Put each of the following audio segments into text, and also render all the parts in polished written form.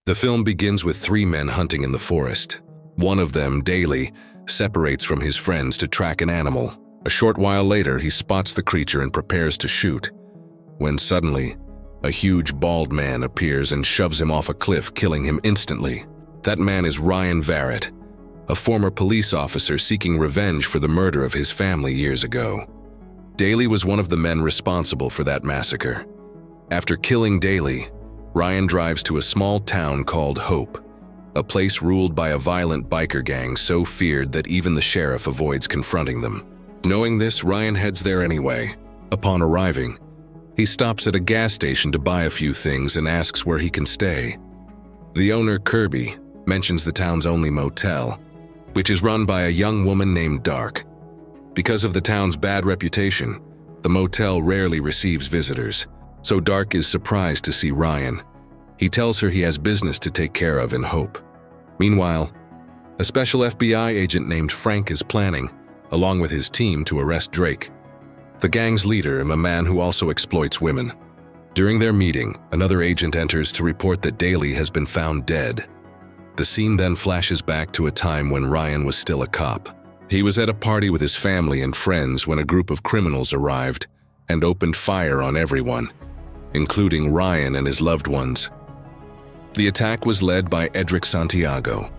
The film begins with three men hunting in the forest. One of them, Daly, separates from his friends to track an animal. A short while later, he spots the creature and prepares to shoot, when suddenly, a huge bald man appears and shoves him off a cliff, killing him instantly. That man is Ryan Varrett, a former police officer seeking revenge for the murder of his family years ago. Daly was one of the men responsible for that massacre. After killing Daly, Ryan drives to a small town called Hope, a place ruled by a violent biker gang so feared that even the sheriff avoids confronting them. Knowing this, Ryan heads there anyway. Upon arriving, he stops at a gas station to buy a few things and asks where he can stay. The owner, Kirby, mentions the town's only motel, which is run by a young woman named Dark. Because of the town's bad reputation, the motel rarely receives visitors, so Dark is surprised to see Ryan. He tells her he has business to take care of in Hope. Meanwhile, a special FBI agent named Frank is planning, along with his team, to arrest Drake, the gang's leader and a man who also exploits women. During their meeting, another agent enters to report that Daly has been found dead. The scene then flashes back to a time when Ryan was still a cop. He was at a party with his family and friends when a group of criminals arrived and opened fire on everyone, including Ryan and his loved ones. The attack was led by Edric Santiago,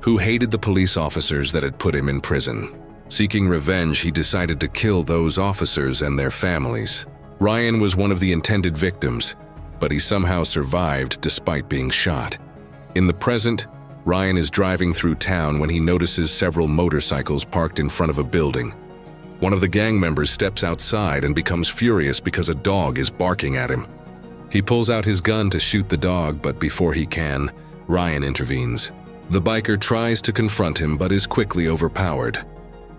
who hated the police officers that had put him in prison. Seeking revenge, he decided to kill those officers and their families. Ryan was one of the intended victims, but he somehow survived despite being shot. In the present, Ryan is driving through town when he notices several motorcycles parked in front of a building. One of the gang members steps outside and becomes furious because a dog is barking at him. He pulls out his gun to shoot the dog, but before he can, Ryan intervenes. The biker tries to confront him but is quickly overpowered.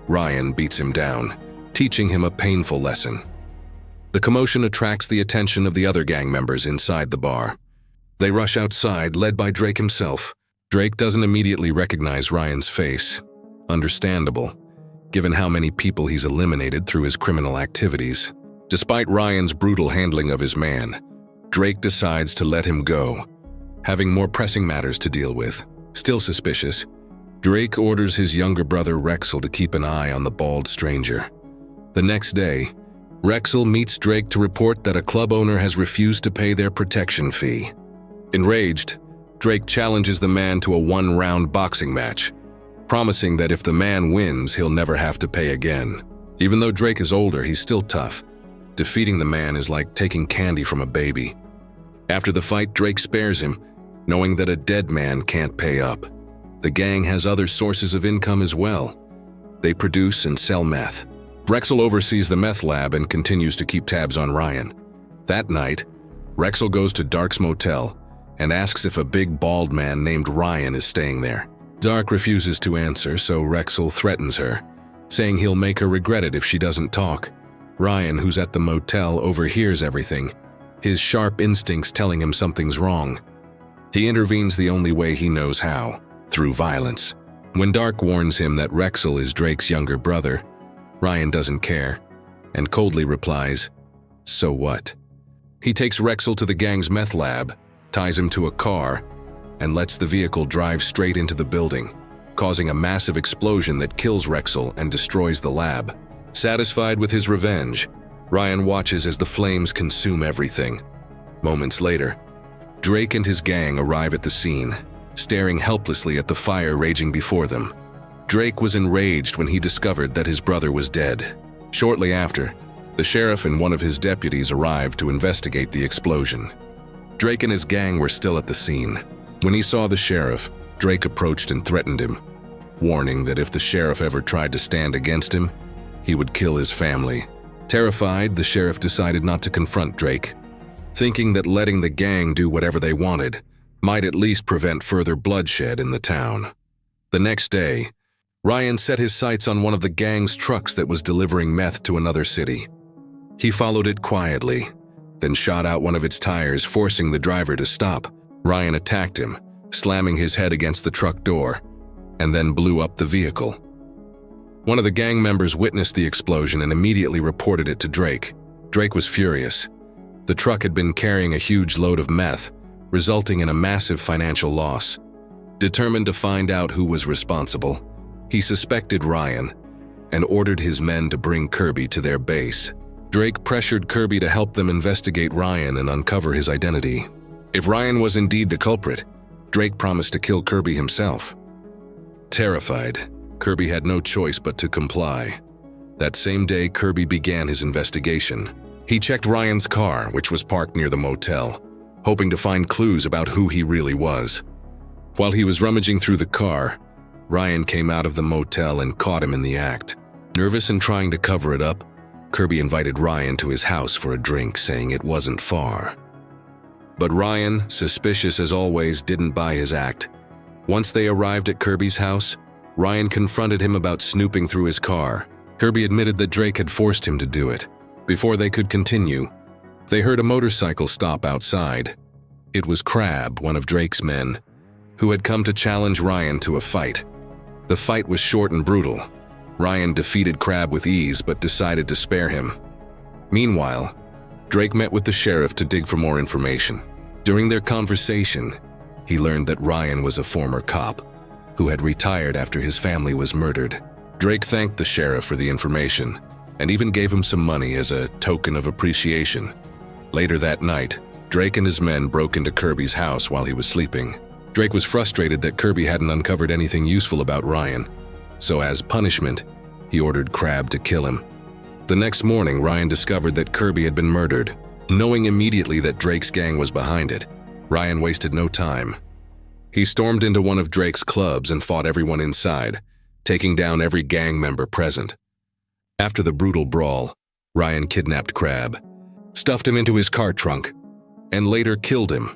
Ryan beats him down, teaching him a painful lesson. The commotion attracts the attention of the other gang members inside the bar. They rush outside, led by Drake himself. Drake doesn't immediately recognize Ryan's face. Understandable, given how many people he's eliminated through his criminal activities. Despite Ryan's brutal handling of his man, Drake decides to let him go, having more pressing matters to deal with. Still suspicious, Drake orders his younger brother Recoil to keep an eye on the bald stranger. The next day, Recoil meets Drake to report that a club owner has refused to pay their protection fee. Enraged, Drake challenges the man to a one-round boxing match, promising that if the man wins, he'll never have to pay again. Even though Drake is older, he's still tough. Defeating the man is like taking candy from a baby. After the fight, Drake spares him, knowing that a dead man can't pay up. The gang has other sources of income as well. They produce and sell meth. Recoil oversees the meth lab and continues to keep tabs on Ryan. That night, Recoil goes to Dark's motel and asks if a big bald man named Ryan is staying there. Dark refuses to answer, so Recoil threatens her, saying he'll make her regret it if she doesn't talk. Ryan, who's at the motel, overhears everything, his sharp instincts telling him something's wrong. He intervenes the only way he knows how, through violence. When Dark warns him that Recoil is Drake's younger brother, Ryan doesn't care, and coldly replies, "So what?" He takes Recoil to the gang's meth lab, ties him to a car, and lets the vehicle drive straight into the building, causing a massive explosion that kills Recoil and destroys the lab. Satisfied with his revenge, Ryan watches as the flames consume everything. Moments later, Drake and his gang arrive at the scene, staring helplessly at the fire raging before them. Drake was enraged when he discovered that his brother was dead. Shortly after, the sheriff and one of his deputies arrived to investigate the explosion. Drake and his gang were still at the scene. When he saw the sheriff, Drake approached and threatened him, warning that if the sheriff ever tried to stand against him, he would kill his family. Terrified, the sheriff decided not to confront Drake, thinking that letting the gang do whatever they wanted might at least prevent further bloodshed in the town. The next day, Ryan set his sights on one of the gang's trucks that was delivering meth to another city. He followed it quietly, then shot out one of its tires, forcing the driver to stop. Ryan attacked him, slamming his head against the truck door, and then blew up the vehicle. One of the gang members witnessed the explosion and immediately reported it to Drake. Drake was furious. The truck had been carrying a huge load of meth, resulting in a massive financial loss. Determined to find out who was responsible, he suspected Ryan and ordered his men to bring Kirby to their base. Drake pressured Kirby to help them investigate Ryan and uncover his identity. If Ryan was indeed the culprit, Drake promised to kill Kirby himself. Terrified, Kirby had no choice but to comply. That same day, Kirby began his investigation. He checked Ryan's car, which was parked near the motel, hoping to find clues about who he really was. While he was rummaging through the car, Ryan came out of the motel and caught him in the act. Nervous and trying to cover it up, Kirby invited Ryan to his house for a drink, saying it wasn't far. But Ryan, suspicious as always, didn't buy his act. Once they arrived at Kirby's house, Ryan confronted him about snooping through his car. Kirby admitted that Drake had forced him to do it. Before they could continue, they heard a motorcycle stop outside. It was Crab, one of Drake's men, who had come to challenge Ryan to a fight. The fight was short and brutal. Ryan defeated Crab with ease but decided to spare him. Meanwhile, Drake met with the sheriff to dig for more information. During their conversation, he learned that Ryan was a former cop who had retired after his family was murdered. Drake thanked the sheriff for the information and even gave him some money as a token of appreciation. Later that night, Drake and his men broke into Kirby's house while he was sleeping. Drake was frustrated that Kirby hadn't uncovered anything useful about Ryan, so as punishment, he ordered Crab to kill him. The next morning, Ryan discovered that Kirby had been murdered. Knowing immediately that Drake's gang was behind it, Ryan wasted no time. He stormed into one of Drake's clubs and fought everyone inside, taking down every gang member present. After the brutal brawl, Ryan kidnapped Crab, stuffed him into his car trunk, and later killed him,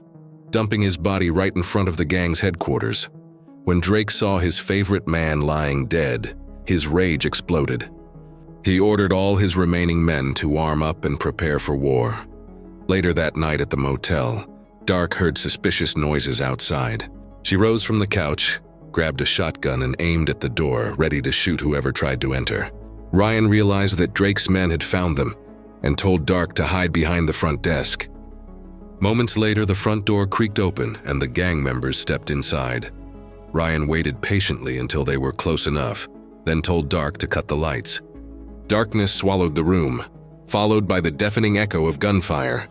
dumping his body right in front of the gang's headquarters. When Drake saw his favorite man lying dead, his rage exploded. He ordered all his remaining men to arm up and prepare for war. Later that night at the motel, Dark heard suspicious noises outside. She rose from the couch, grabbed a shotgun and aimed at the door, ready to shoot whoever tried to enter. Ryan realized that Drake's men had found them and told Dark to hide behind the front desk. Moments later, the front door creaked open and the gang members stepped inside. Ryan waited patiently until they were close enough, then told Dark to cut the lights. Darkness swallowed the room, followed by the deafening echo of gunfire.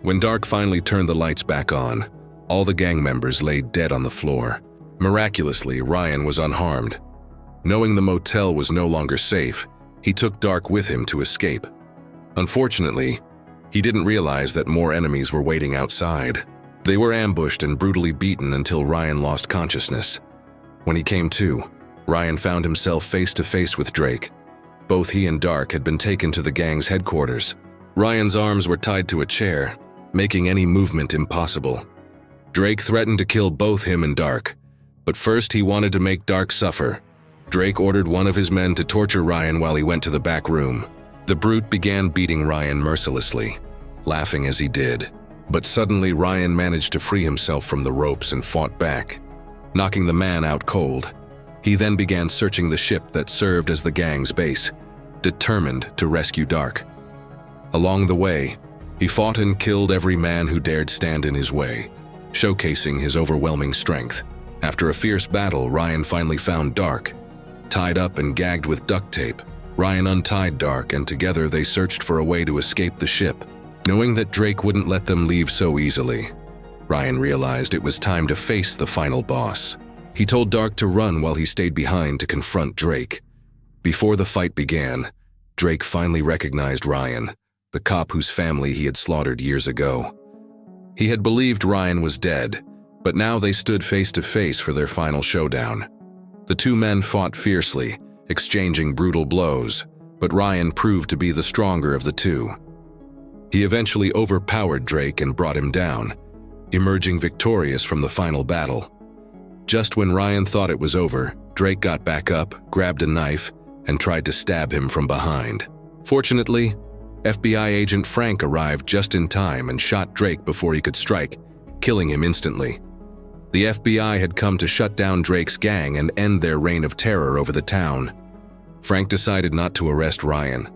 When Dark finally turned the lights back on, all the gang members lay dead on the floor. Miraculously, Ryan was unharmed. Knowing the motel was no longer safe, he took Dark with him to escape. Unfortunately, he didn't realize that more enemies were waiting outside. They were ambushed and brutally beaten until Ryan lost consciousness. When he came to, Ryan found himself face to face with Drake. Both he and Dark had been taken to the gang's headquarters. Ryan's arms were tied to a chair, making any movement impossible. Drake threatened to kill both him and Dark, but first he wanted to make Dark suffer. Drake ordered one of his men to torture Ryan while he went to the back room. The brute began beating Ryan mercilessly, laughing as he did. But suddenly Ryan managed to free himself from the ropes and fought back, knocking the man out cold. He then began searching the ship that served as the gang's base, determined to rescue Dark. Along the way, he fought and killed every man who dared stand in his way, showcasing his overwhelming strength. After a fierce battle, Ryan finally found Dark. Tied up and gagged with duct tape, Ryan untied Dark and together they searched for a way to escape the ship. Knowing that Drake wouldn't let them leave so easily, Ryan realized it was time to face the final boss. He told Dark to run while he stayed behind to confront Drake. Before the fight began, Drake finally recognized Ryan, the cop whose family he had slaughtered years ago. He had believed Ryan was dead, but now they stood face to face for their final showdown. The two men fought fiercely, exchanging brutal blows, but Ryan proved to be the stronger of the two. He eventually overpowered Drake and brought him down, emerging victorious from the final battle. Just when Ryan thought it was over, Drake got back up, grabbed a knife, and tried to stab him from behind. Fortunately, FBI agent Frank arrived just in time and shot Drake before he could strike, killing him instantly. The FBI had come to shut down Drake's gang and end their reign of terror over the town. Frank decided not to arrest Ryan,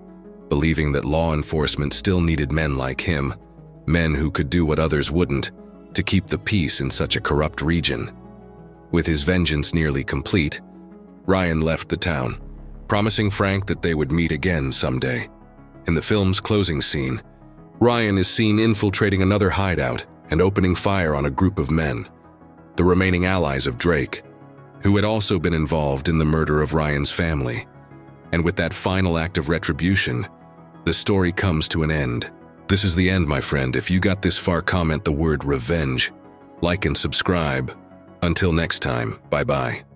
believing that law enforcement still needed men like him, men who could do what others wouldn't, to keep the peace in such a corrupt region. With his vengeance nearly complete, Ryan left the town, promising Frank that they would meet again someday. In the film's closing scene, Ryan is seen infiltrating another hideout and opening fire on a group of men, the remaining allies of Drake, who had also been involved in the murder of Ryan's family. And with that final act of retribution, the story comes to an end. This is the end, my friend. If you got this far, comment the word revenge, like and subscribe. Until next time, bye-bye.